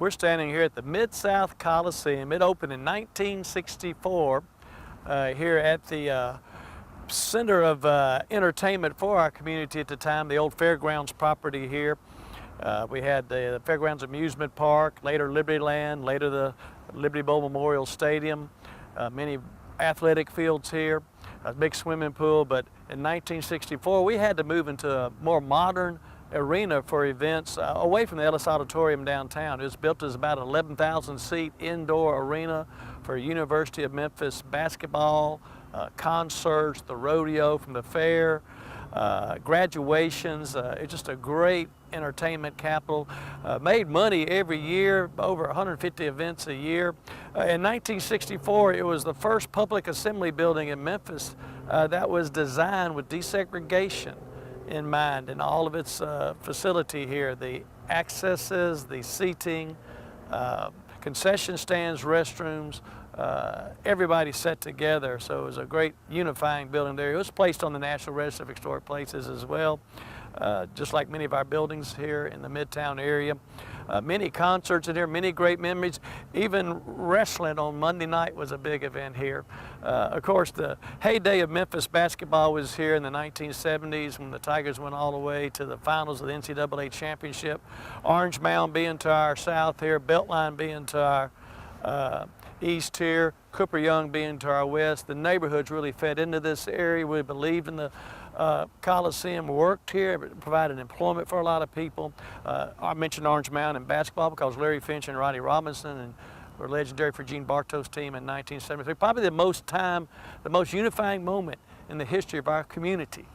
We're standing here at the Mid-South Coliseum. It opened in 1964 here at the center of entertainment for our community at the time, the old fairgrounds property here. We had the Fairgrounds Amusement Park, later Liberty Land, later the Liberty Bowl Memorial Stadium, many athletic fields here, a big swimming pool. But in 1964, we had to move into a more modern arena for events away from the Ellis Auditorium downtown. It was built as about an 11,000 seat indoor arena for University of Memphis basketball, concerts, the rodeo from the fair, graduations. It's just a great entertainment capital. Made money every year, over 150 events a year. In 1964, it was the first public assembly building in Memphis that was designed with desegregation in mind, and all of its facility here, the accesses, the seating, concession stands, restrooms, everybody set together. So it was a great unifying building there. It was placed on the National Register of Historic Places as well, just like many of our buildings here in the Midtown area. Many concerts in here, many great memories. Even wrestling on Monday night was a big event here. Of course, the heyday of Memphis basketball was here in the 1970s when the Tigers went all the way to the finals of the NCAA championship. Orange Mound being to our south here, Beltline being to our east here, Cooper Young being to our west. The neighborhoods really fed into this area. We believed in the Coliseum, worked here, provided employment for a lot of people. I mentioned Orange Mound in basketball because Larry Finch and Rodney Robinson and were legendary for Gene Bartow's team in 1973. Probably the most unifying moment in the history of our community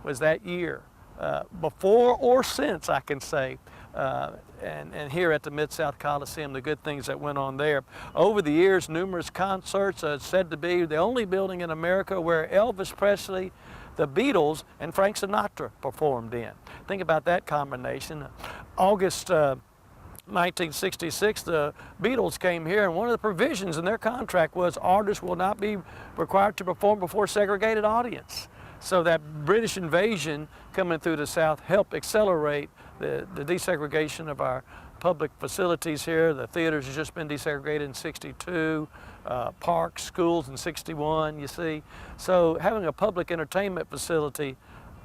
was that year. Before or since, I can say, and here at the Mid-South Coliseum, the good things that went on there. Over the years, numerous concerts, said to be the only building in America where Elvis Presley, the Beatles, and Frank Sinatra performed in. Think about that combination. August 1966, the Beatles came here, and one of the provisions in their contract was artists will not be required to perform before a segregated audience. So that British invasion coming through the South helped accelerate the desegregation of our public facilities here. The theaters has just been desegregated in '62, parks, schools in '61, you see. So having a public entertainment facility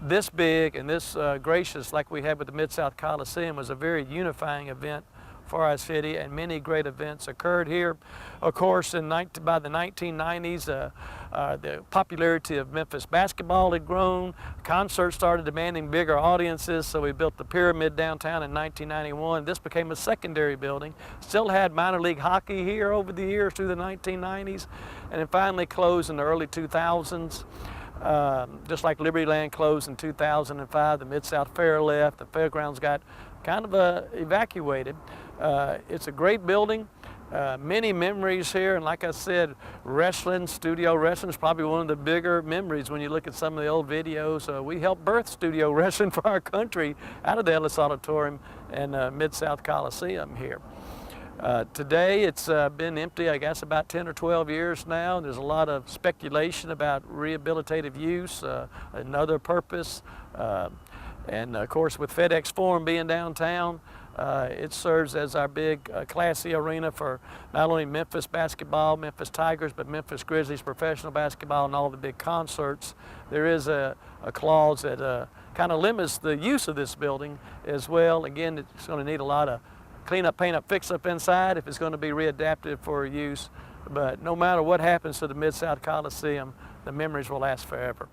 this big and this gracious like we had with the Mid-South Coliseum was a very unifying event for our city, and many great events occurred here. Of course, by the 1990s, the popularity of Memphis basketball had grown. Concerts started demanding bigger audiences, so we built the Pyramid downtown in 1991. This became a secondary building. Still had minor league hockey here over the years through the 1990s, and it finally closed in the early 2000s. Just like Liberty Land closed in 2005, the Mid-South Fair left, the fairgrounds got kind of evacuated. It's a great building, many memories here, and like I said, wrestling, studio wrestling is probably one of the bigger memories when you look at some of the old videos. We helped birth studio wrestling for our country out of the Ellis Auditorium and Mid-South Coliseum here. Today it's been empty, I guess, about 10 or 12 years now. There's a lot of speculation about rehabilitative use, another purpose. And of course, with FedEx Forum being downtown, it serves as our big classy arena for not only Memphis basketball, Memphis Tigers, but Memphis Grizzlies professional basketball and all the big concerts. There is a clause that kind of limits the use of this building as well. Again, it's going to need a lot of clean up, paint up, fix up inside if it's going to be readapted for use. But no matter what happens to the Mid-South Coliseum, the memories will last forever.